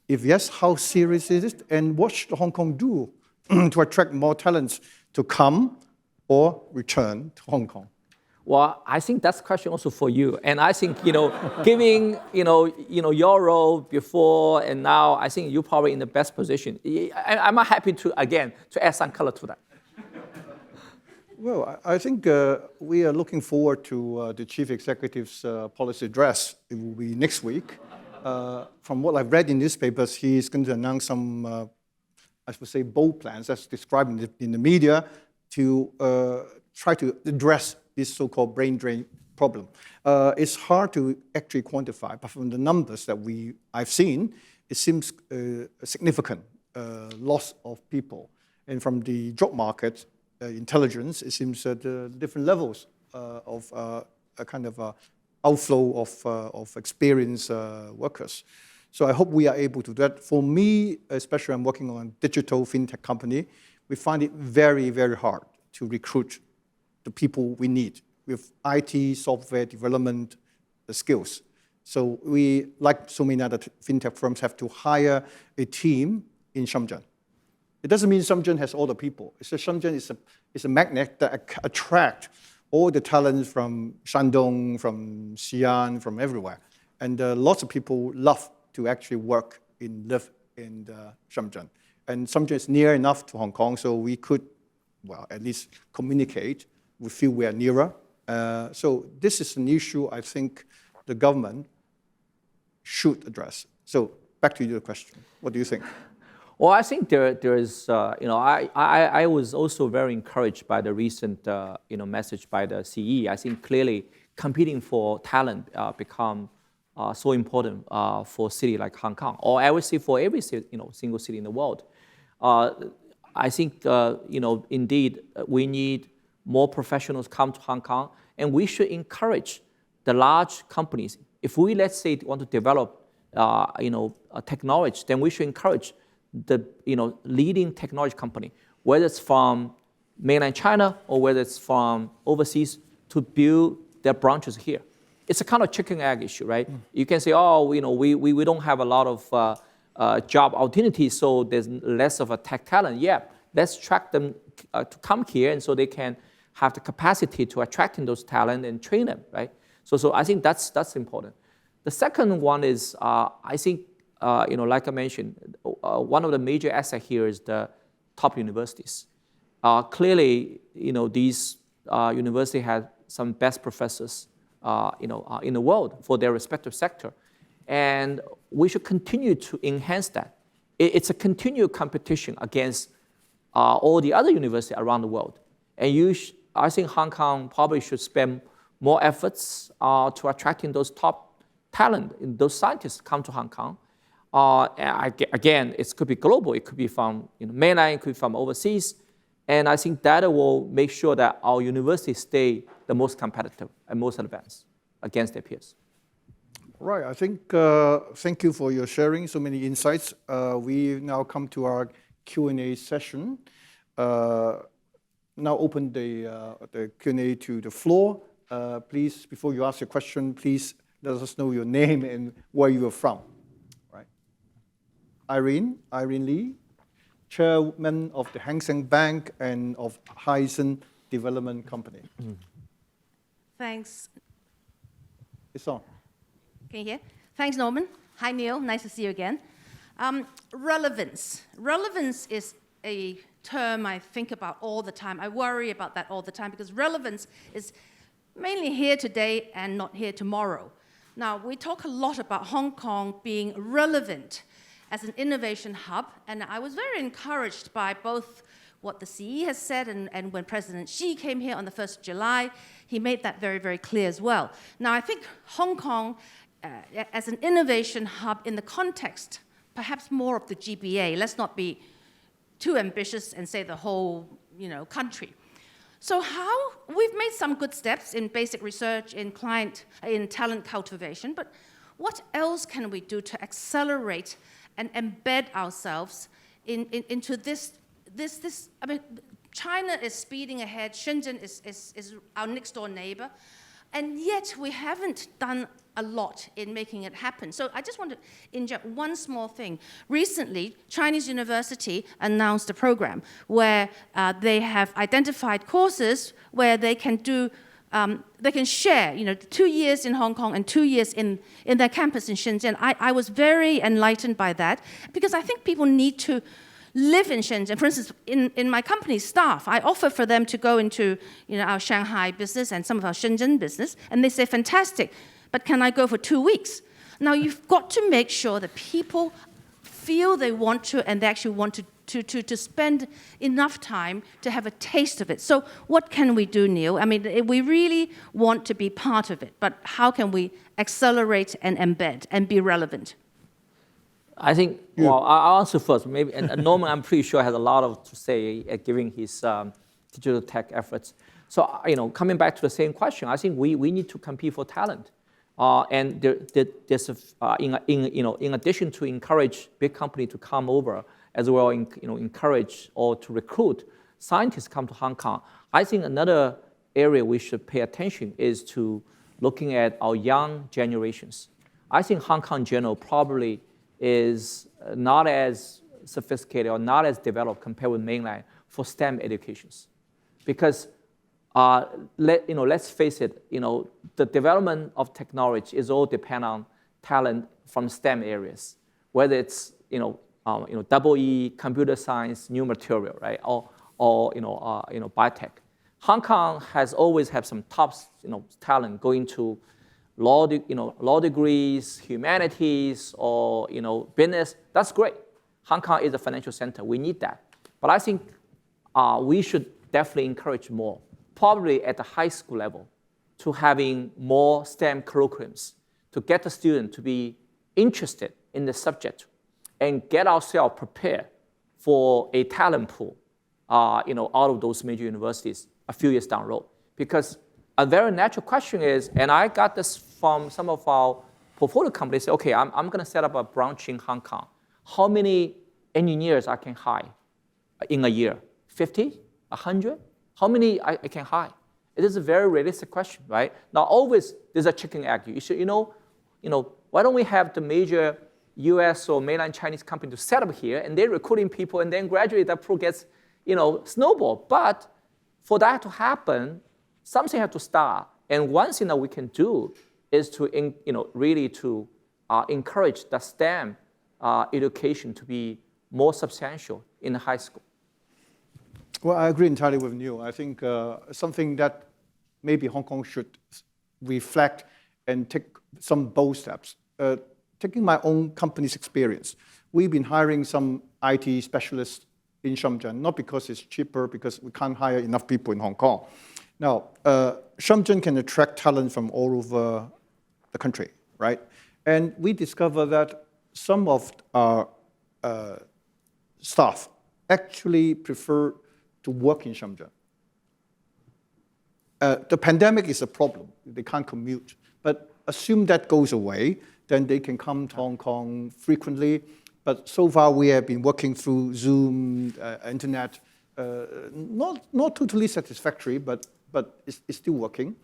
If yes, how serious is it? And what should Hong Kong do to attract more talents to come or return to Hong Kong? Well, I think that's a question also for you. And I think, giving, your role before and now, I think you're probably in the best position. I'm happy to add some color to that. Well, I think we are looking forward to the Chief Executive's policy address. It will be next week. From what I've read in newspapers, he's going to announce some, I would say, bold plans, as described in the media, to try to address this so-called brain drain problem. It's hard to actually quantify, but from the numbers that I've seen, it seems a significant loss of people. And from the job market intelligence, it seems that different levels of a kind of outflow of experienced workers. So I hope we are able to do that. For me, especially I'm working on a digital fintech company, we find it very, very hard to recruit the people we need with IT, software development skills. So we, like so many other fintech firms, have to hire a team in Shenzhen. It doesn't mean Shenzhen has all the people. It's just Shenzhen is a magnet that attracts all the talents from Shandong, from Xi'an, from everywhere. And lots of people love to actually live in Shenzhen. And Shenzhen is near enough to Hong Kong, so we could, well, at least communicate. We feel we are nearer. So this is an issue I think the government should address. So back to your question. What do you think? Well, I think there is, I was also very encouraged by the recent, message by the CE. I think clearly competing for talent become so important for a city like Hong Kong, or I would say for every city, single city in the world. I think, indeed, we need more professionals come to Hong Kong, and we should encourage the large companies. If we, let's say, want to develop, a technology, then we should encourage the, leading technology company, whether it's from mainland China or whether it's from overseas, to build their branches here. It's a kind of chicken egg issue, right? You can say, we don't have a lot of job opportunities, so there's less of a tech talent. Yeah, let's attract them to come here, and so they can have the capacity to attracting those talent and train them, right? So I think that's important. The second one is, I think, like I mentioned, one of the major assets here is the top universities. Clearly, these universities have some best professors, in the world for their respective sector, and we should continue to enhance that. It's a continued competition against all the other universities around the world, and I think Hong Kong probably should spend more efforts to attracting those top talent, those scientists come to Hong Kong. Again, it could be global, it could be from mainland, it could be from overseas, and I think that will make sure that our universities stay the most competitive and most advanced against their peers. Right, I think, thank you for your sharing so many insights. We now come to our Q&A session. Now open the Q&A to the floor. Please, before you ask your question, please let us know your name and where you are from. Right. Irene Lee, Chairman of the Hang Seng Bank and of Hysan Development Company. Thanks. It's on. Can you hear? Thanks, Norman. Hi, Neil. Nice to see you again. Relevance. Relevance is a term I think about all the time. I worry about that all the time because relevance is mainly here today and not here tomorrow. Now, we talk a lot about Hong Kong being relevant as an innovation hub, and I was very encouraged by both what the CE has said and when President Xi came here on the 1st of July, he made that very, very clear as well. Now, I think Hong Kong as an innovation hub in the context, perhaps more of the GBA, let's not be too ambitious and say the whole country. So we've made some good steps in basic research, in talent cultivation, but what else can we do to accelerate and embed ourselves into this? I mean, China is speeding ahead, Shenzhen is our next door neighbor, and yet we haven't done a lot in making it happen. So I just want to inject one small thing. Recently, Chinese University announced a program where they have identified courses where they can do, they can share, 2 years in Hong Kong and 2 years in their campus in Shenzhen. I was very enlightened by that because I think people need to live in Shenzhen. For instance, in my company's staff, I offer for them to go into our Shanghai business and some of our Shenzhen business, and they say, fantastic, but can I go for 2 weeks? Now, you've got to make sure that people feel they want to and they actually want to spend enough time to have a taste of it. So what can we do, Neil? I mean, we really want to be part of it, but how can we accelerate and embed and be relevant? I think, well, I'll answer first. Maybe, and Norman, I'm pretty sure, has a lot to say given his digital tech efforts. So, coming back to the same question, I think we need to compete for talent. And there's in addition to encourage big companies to come over, as well, encourage or to recruit scientists to come to Hong Kong. I think another area we should pay attention is to looking at our young generations. I think Hong Kong in general probably is not as sophisticated or not as developed compared with mainland for STEM educations. Because let's face it, the development of technology is all depend on talent from STEM areas, whether it's double E, computer science, new material, right, or biotech. Hong Kong has always had some top talent going to law degrees, humanities, or business. That's great. Hong Kong is a financial center. We need that. But I think we should definitely encourage more, probably at the high school level, to having more STEM curriculums to get the student to be interested in the subject and get ourselves prepared for a talent pool, out of those major universities a few years down the road. Because a very natural question is, and I got this from some of our portfolio companies, say, okay, I'm going to set up a branch in Hong Kong. How many engineers I can hire in a year? 50? 100? How many I can hire? It is a very realistic question, right? Now, always there's a chicken egg. You should, why don't we have the major US or mainland Chinese company to set up here, and they're recruiting people, and then gradually that pool gets, snowball. But for that to happen, something has to start. And one thing that we can do is to, really to encourage the STEM education to be more substantial in the high school. Well, I agree entirely with Neil. I think something that maybe Hong Kong should reflect and take some bold steps. Taking my own company's experience, we've been hiring some IT specialists in Shenzhen, not because it's cheaper, because we can't hire enough people in Hong Kong. Now, Shenzhen can attract talent from all over the country, right? And we discover that some of our staff actually prefer to work in Shenzhen. The pandemic is a problem. They can't commute. But assume that goes away, then they can come to Hong Kong frequently. But so far, we have been working through Zoom, internet, not totally satisfactory, but it's still working.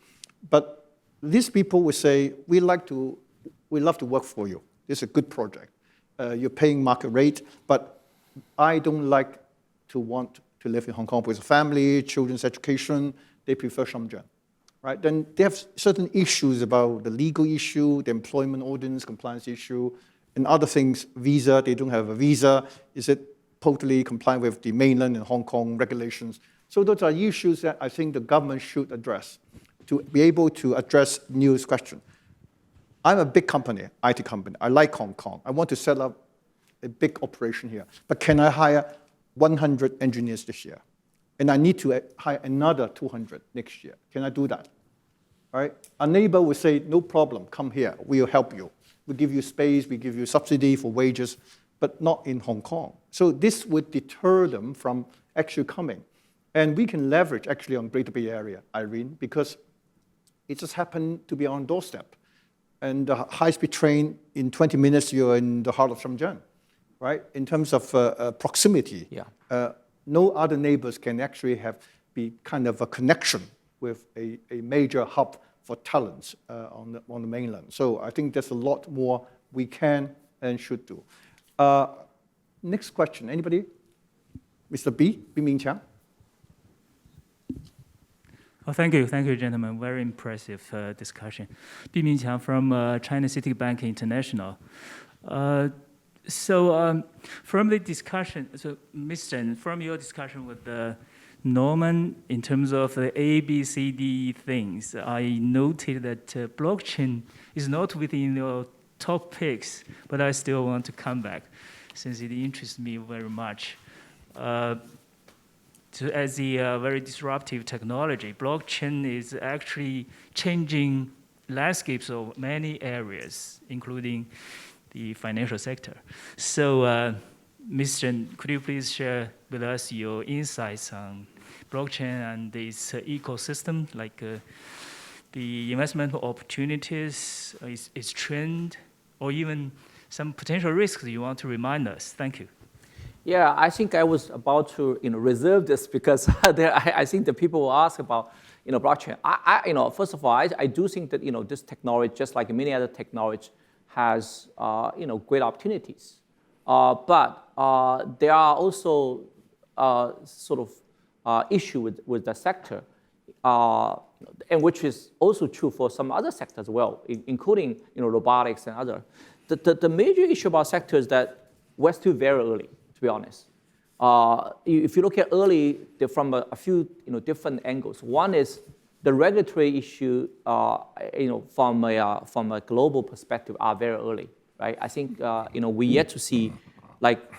But these people will say, we love to work for you. This is a good project. You're paying market rate, but I don't like to want to live in Hong Kong with a family, children's education. They prefer Shenzhen, right? Then they have certain issues about the legal issue, the employment ordinance, compliance issue, and other things, visa, they don't have a visa. Is it totally compliant with the mainland and Hong Kong regulations? So those are issues that I think the government should address to be able to address Neil's question. I'm a big company, IT company. I like Hong Kong. I want to set up a big operation here. But can I hire 100 engineers this year? And I need to hire another 200 next year. Can I do that? All right? A neighbor will say, no problem, come here, we'll help you. We give you space, we give you subsidy for wages, but not in Hong Kong. So this would deter them from actually coming. And we can leverage actually on Greater Bay Area, Irene, because it just happened to be on doorstep. And the high-speed train, in 20 minutes, you're in the heart of Shenzhen, right? In terms of proximity, no other neighbors can actually be kind of a connection with a major hub for talents on the mainland. So I think there's a lot more we can and should do. Next question, anybody? Mr. B Ming Chiang. Oh, thank you, gentlemen. Very impressive discussion. Bi Ming Qiang from China Citibank International. From the discussion, Ms. Shen, from your discussion with Norman in terms of the A, B, C, D things, I noted that blockchain is not within your top picks, but I still want to come back since it interests me very much. As a very disruptive technology, blockchain is actually changing landscapes of many areas, including the financial sector. So, Ms. Shen, could you please share with us your insights on blockchain and its ecosystem, like the investment opportunities, its trend, or even some potential risks you want to remind us? Thank you. Yeah, I think I was about to reserve this because I think the people will ask about blockchain. First of all, I do think that this technology, just like many other technology, has great opportunities. But there are also sort of issue with the sector, and which is also true for some other sectors as well, including robotics and other. The major issue about sector is that we're still very early, to be honest. If you look at early from a few different angles, one is the regulatory issue, from a global perspective, are very early, right? I think we yet to see,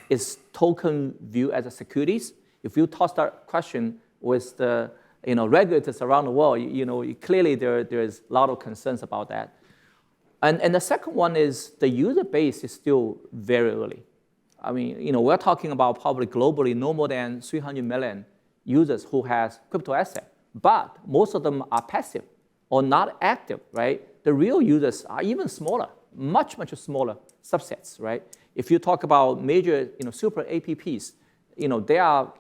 is token viewed as a securities? If you toss that question with the regulators around the world, clearly there is a lot of concerns about that. And the second one is the user base is still very early. I mean, we're talking about probably globally no more than 300 million users who has crypto asset, but most of them are passive or not active, right? The real users are even smaller, much smaller subsets, right? If you talk about major, super apps, they are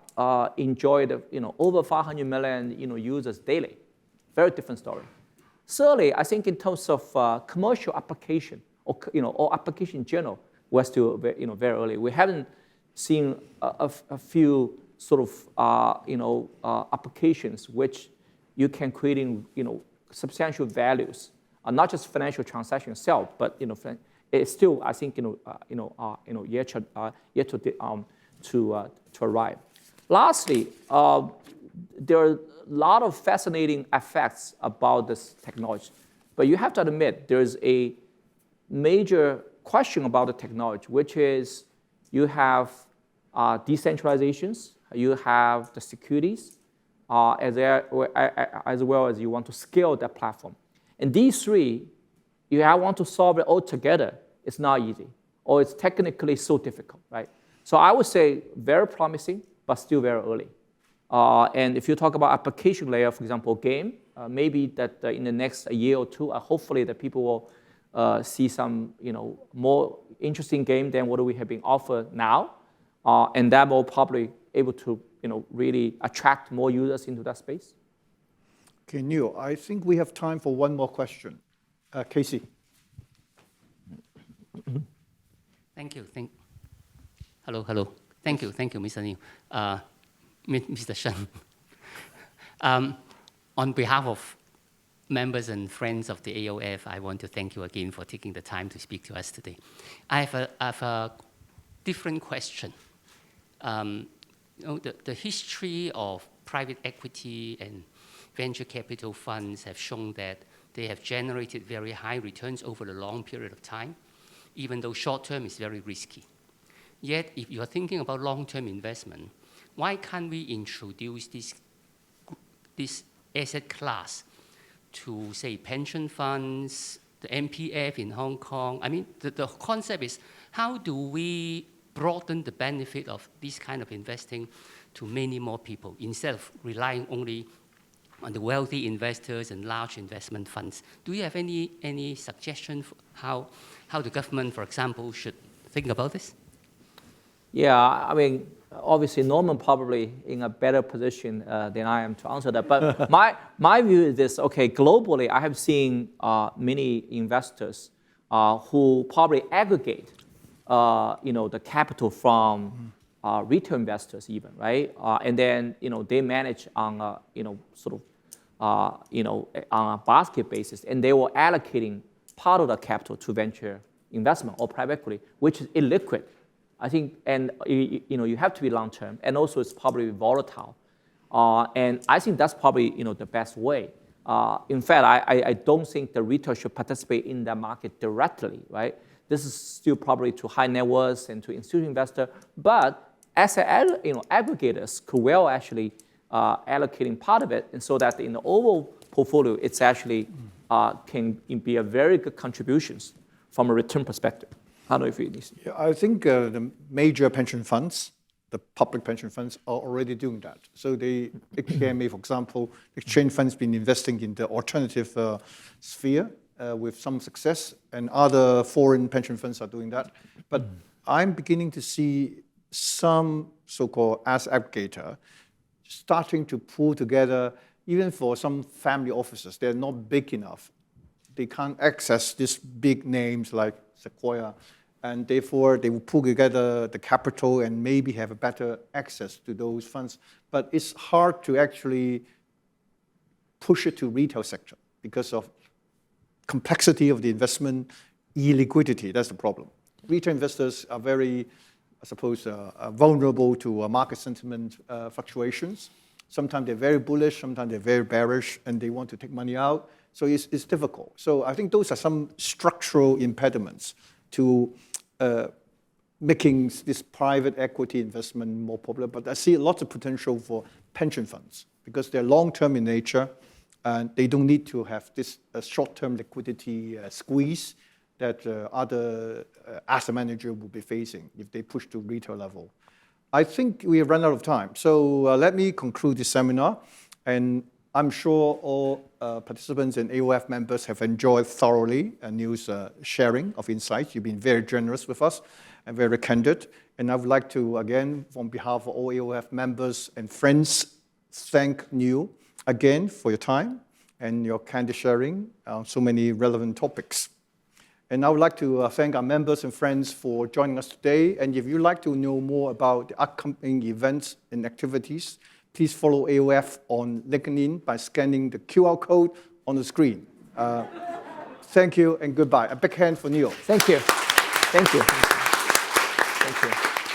enjoyed, over 500 million, users daily. Very different story. Thirdly, I think in terms of commercial application or application in general, we're still very, very early. We haven't seen a few sort of applications which you can create in substantial values, not just financial transaction itself, but it's still, I think, yet to arrive. Lastly, there are a lot of fascinating effects about this technology, but you have to admit there's a major question about the technology, which is you have decentralizations, you have the securities, as well as you want to scale that platform. And these three, you want to solve it all together, it's not easy, or it's technically so difficult, right? So I would say very promising, but still very early. And if you talk about application layer, for example, game, maybe that in the next year or two, hopefully that people will see some more interesting game than what we have been offered now, and that will probably able to really attract more users into that space. Okay, Neil, I think we have time for one more question. Casey. Thank you. Hello. Thank you, Mr. Neil. Mr. Shen. On behalf of members and friends of the AOF, I want to thank you again for taking the time to speak to us today. I have a different question. The history of private equity and venture capital funds have shown that they have generated very high returns over a long period of time, even though short-term is very risky. Yet, if you are thinking about long-term investment, why can't we introduce this asset class to, say, pension funds, the MPF in Hong Kong? I mean, the concept is, how do we broaden the benefit of this kind of investing to many more people instead of relying only on the wealthy investors and large investment funds? Do you have any suggestion for how the government, for example, should think about this? Yeah, I mean, obviously Norman probably in a better position than I am to answer that. But my view is this: okay, globally, I have seen many investors who probably aggregate, the capital from retail investors even, right? And then they manage on a on a basket basis, and they were allocating part of the capital to venture investment or private equity, which is illiquid. I think, and you have to be long term, and also it's probably volatile, and I think that's probably the best way. In fact, I don't think the retail should participate in that market directly, right? This is still probably to high net worth and to institutional investor, but as aggregators could well actually allocating part of it, and so that in the overall portfolio, it's actually can be a very good contributions from a return perspective. I don't know if you need. Yeah, I think the major pension funds, the public pension funds, are already doing that. So the HKMA, for example, exchange funds been investing in the alternative sphere with some success, and other foreign pension funds are doing that. But I'm beginning to see some so-called asset aggregator starting to pull together, even for some family offices. They're not big enough. They can't access these big names like Sequoia, and therefore they will pull together the capital and maybe have a better access to those funds. But it's hard to actually push it to retail sector because of complexity of the investment, illiquidity. That's the problem. Retail investors are very, I suppose, vulnerable to market sentiment fluctuations. Sometimes they're very bullish, sometimes they're very bearish, and they want to take money out. So it's difficult. So I think those are some structural impediments to making this private equity investment more popular. But I see lots of potential for pension funds because they're long-term in nature, and they don't need to have this short-term liquidity squeeze. that other asset manager will be facing if they push to retail level. I think we have run out of time. So let me conclude this seminar. And I'm sure all participants and AOF members have enjoyed thoroughly Neil's sharing of insights. You've been very generous with us and very candid. And I would like to, again, on behalf of all AOF members and friends, thank Neil again for your time and your candid sharing on so many relevant topics. And I would like to thank our members and friends for joining us today. And if you'd like to know more about the upcoming events and activities, please follow AOF on LinkedIn by scanning the QR code on the screen. Thank you and goodbye. A big hand for Neil. Thank you. Thank you.